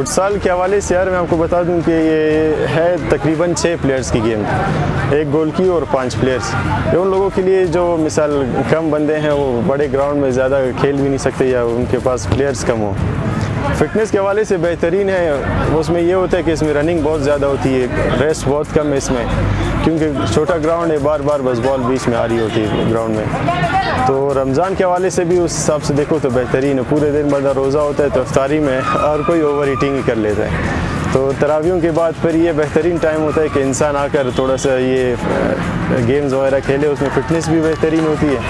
Futsal के हवाले से यार मैं आपको बता दूं कि ये है तकरीबन 6 प्लेयर्स की गेम, एक गोल की और 5 प्लेयर्स। ये उन लोगों के लिए जो मिसाल कम बंदे हैं, वो बड़े ग्राउंड में ज़्यादा खेल भी नहीं सकते या उनके पास प्लेयर्स कम हो। फिटनेस के हवाले से बेहतरीन है। उसमें ये होता है कि इसमें रनिंग बहुत ज़्यादा होती है, रेस्ट बहुत कम है इसमें, क्योंकि छोटा ग्राउंड है, बार बार बस बॉल बीच में आ रही होती है ग्राउंड में। तो रमज़ान के हवाले से भी उस हिसाब से देखो तो बेहतरीन है। पूरे दिन बंदा रोज़ा होता है तो इफ्तारी में और कोई ओवर ईटिंग ही कर लेता है। तो तरावियों के बाद फिर ये बेहतरीन टाइम होता है कि इंसान आकर थोड़ा सा ये गेम्स वगैरह खेले, उसमें फ़िटनेस भी बेहतरीन होती है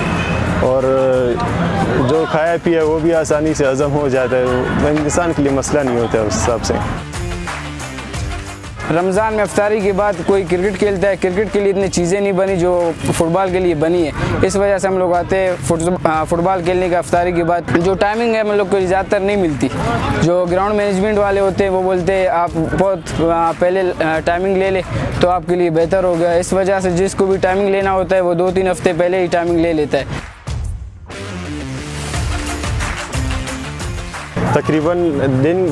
और जो खाया पिया वो भी आसानी से हज़म हो जाता है, इंसान के लिए मसला नहीं होता है उस हिसाब से। रमज़ान में इफ्तारी के बाद कोई क्रिकेट खेलता है, क्रिकेट के लिए इतनी चीज़ें नहीं बनी जो फुटबॉल के लिए बनी है। इस वजह से हम लोग आते हैं फुटबॉल खेलने का इफ्तारी के बाद। जो टाइमिंग है हम लोग को ज़्यादातर नहीं मिलती। जो ग्राउंड मैनेजमेंट वाले होते हैं वो बोलते हैं आप बहुत पहले टाइमिंग ले ले तो आपके लिए बेहतर हो गया। इस वजह से जिसको भी टाइमिंग लेना होता है वो 2-3 हफ्ते पहले ही टाइमिंग ले लेता है। तकरीबन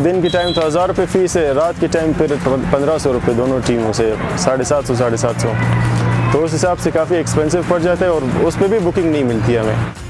दिन की टाइम तो 1000 रुपये फ़ीस है, रात के टाइम फिर 1500 रुपये दोनों टीमों से, 750 तो उस हिसाब से काफ़ी एक्सपेंसिव पड़ जाता है और उस पर भी बुकिंग नहीं मिलती हमें।